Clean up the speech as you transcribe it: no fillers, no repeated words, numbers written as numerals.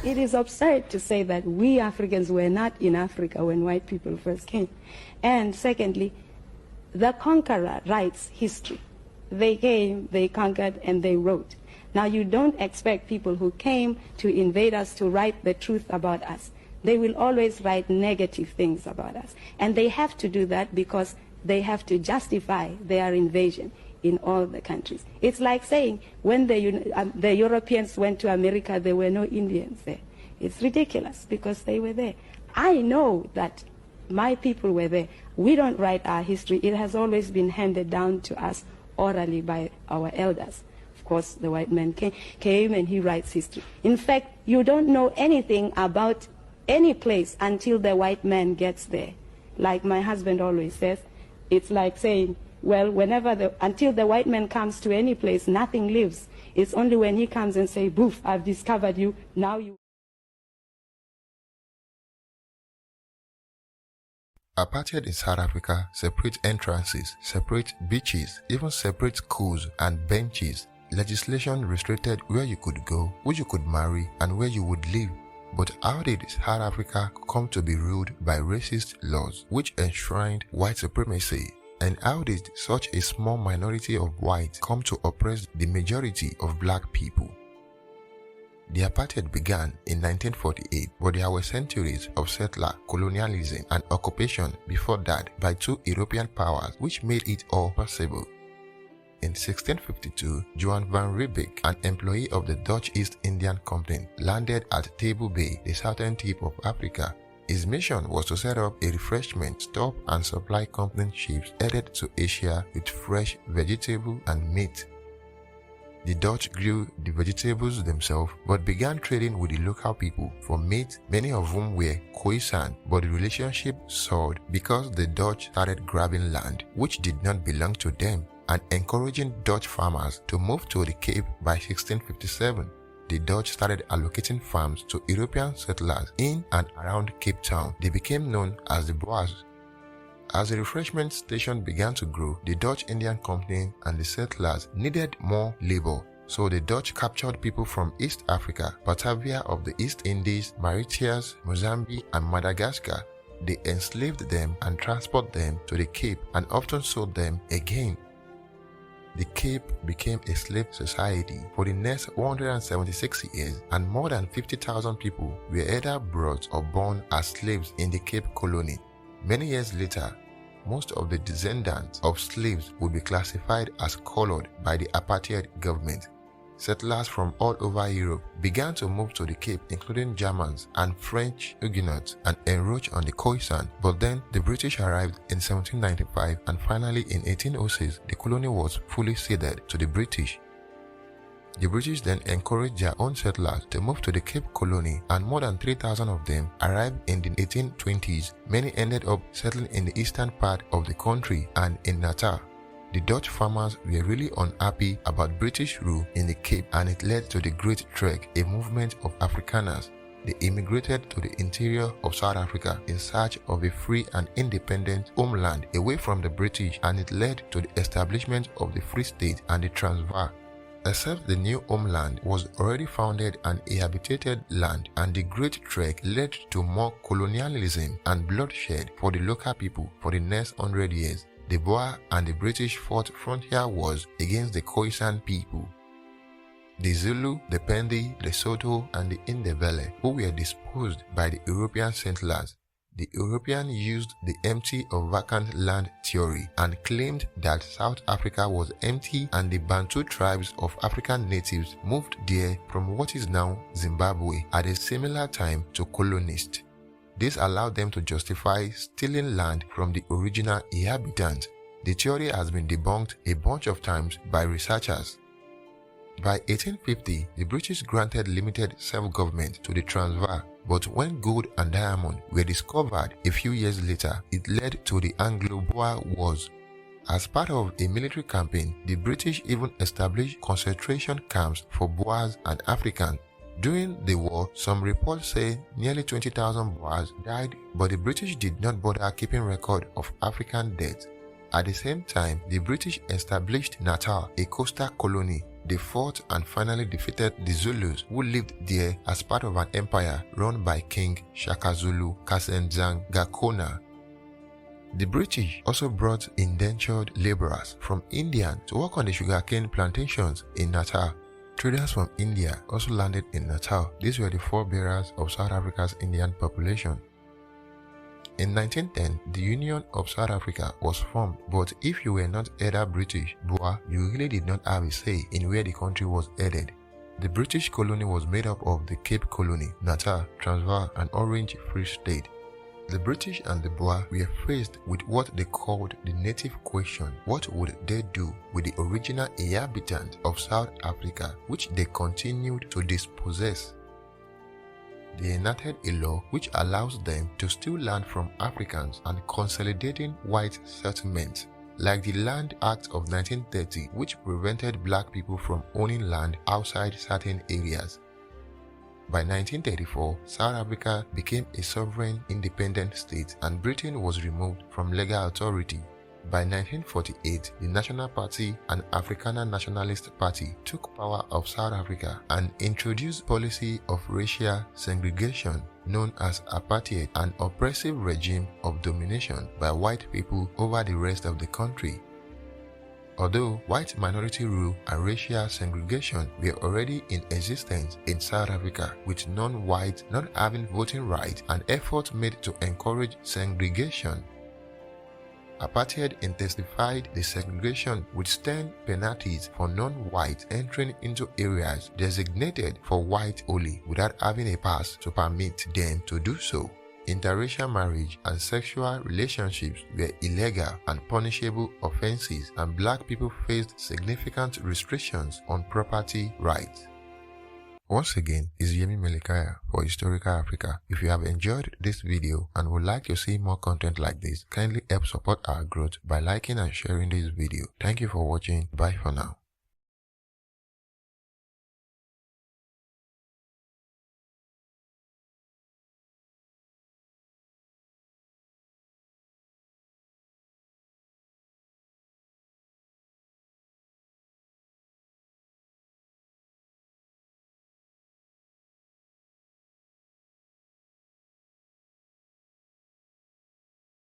It is absurd to say that we Africans were not in Africa when white people first came. And secondly, the conqueror writes history. They came, they conquered, and they wrote. Now you don't expect people who came to invade us to write the truth about us. They will always write negative things about us. And they have to do that because they have to justify their invasion in all the countries. It's like saying when the Europeans went to America, there were no Indians there. It's ridiculous because they were there. I know that my people were there. We don't write our history. It has always been handed down to us orally by our elders. Of course, the white man came and he writes history. In fact, you don't know anything about any place until the white man gets there. Like my husband always says, it's like saying, well, until the white man comes to any place, nothing lives. It's only when he comes and say, boof, I've discovered you, now you... Apartheid in South Africa separates entrances, separates beaches, even separates schools and benches. Legislation restricted where you could go, who you could marry, and where you would live. But how did South Africa come to be ruled by racist laws which enshrined white supremacy? And how did such a small minority of whites come to oppress the majority of black people? The apartheid began in 1948, but there were centuries of settler, colonialism, and occupation before that by two European powers which made it all possible. In 1652, Johann van Riebeeck, an employee of the Dutch East Indian Company, landed at Table Bay, the southern tip of Africa. His mission was to set up a refreshment, stop and supply company ships headed to Asia with fresh vegetable and meat. The Dutch grew the vegetables themselves but began trading with the local people for meat, many of whom were KOISAN, but the relationship soured because the Dutch started grabbing land which did not belong to them and encouraging Dutch farmers to move to the Cape by 1657. The Dutch started allocating farms to European settlers in and around Cape Town. They became known as the BOERS. As the refreshment station began to grow, the Dutch Indian Company and the settlers needed more labor, so the Dutch captured people from East Africa, Batavia of the East Indies, Mauritius, Mozambique, and Madagascar. They enslaved them and transported them to the Cape and often sold them again. The Cape became a slave society for the next 176 years, and more than 50,000 people were either brought or born as slaves in the Cape Colony. Many years later, most of the descendants of slaves would be classified as colored by the apartheid government. Settlers from all over Europe began to move to the Cape, including Germans and French Huguenots, and enroach on the KOISAN. But then the British arrived in 1795, and finally in 1806 the colony was fully ceded to the British. The British then encouraged their own settlers to move to the Cape Colony, and more than 3,000 of them arrived in the 1820s. Many ended up settling in the eastern part of the country and in Natal. The Dutch farmers were really unhappy about British rule in the Cape, and it led to the Great Trek, a movement of Afrikaners. They immigrated to the interior of South Africa in search of a free and independent homeland away from the British, and it led to the establishment of the Free State and the Transvaal. Except the new homeland was already founded and a habitated land, and the Great Trek led to more colonialism and bloodshed for the local people for the next 100 years. The Boer and the British fought frontier wars against the KOISAN people. The Zulu, the Pende, the Soto, and the Indebele, who were disposed by the European settlers. The European used the empty or vacant land theory and claimed that South Africa was empty, and the Bantu tribes of African natives moved there from what is now Zimbabwe at a similar time to colonists. This allowed them to justify stealing land from the original inhabitants. The theory has been debunked a bunch of times by researchers. By 1850, the British granted limited self-government to the Transvaal, but when gold and diamond were discovered a few years later, it led to the Anglo-Boer Wars. As part of a military campaign, the British even established concentration camps for Boers and Africans. During the war, some reports say nearly 20,000 Boers died, but the British did not bother keeping record of African deaths. At the same time, the British established Natal, a coastal colony. they fought and finally defeated the Zulus who lived there as part of an empire run by King Shaka Zulu Kasenzang Gakona. The British also brought indentured laborers from India to work on the sugarcane plantations in Natal. Traders from India also landed in Natal. These were the forebearers of South Africa's Indian population. In 1910, the Union of South Africa was formed, but if you were not either British, Boer, you really did not have a say in where the country was headed. The British colony was made up of the Cape Colony, Natal, Transvaal, and Orange Free State. The British and the Boer were faced with what they called the native question. What would they do with the original inhabitants of South Africa, which they continued to dispossess? They enacted a law which allows them to steal land from Africans and consolidating white settlements, like the Land Act of 1930, which prevented black people from owning land outside certain areas. By 1934, South Africa became a sovereign independent state and Britain was removed from legal authority. By 1948, the National Party and Afrikaner Nationalist Party took power of South Africa and introduced policy of racial segregation known as apartheid, an oppressive regime of domination by white people over the rest of the country. Although white minority rule and racial segregation were already in existence in South Africa, with non-whites not having voting rights and efforts made to encourage segregation, apartheid intensified the segregation with stern penalties for non-whites entering into areas designated for white only without having a pass to permit them to do so. Interracial marriage and sexual relationships were illegal and punishable offenses, and black people faced significant restrictions on property rights. Once again, it's Yemi Melikaya for Historical Africa. If you have enjoyed this video and would like to see more content like this, kindly help support our growth by liking and sharing this video. Thank you for watching. Bye for now.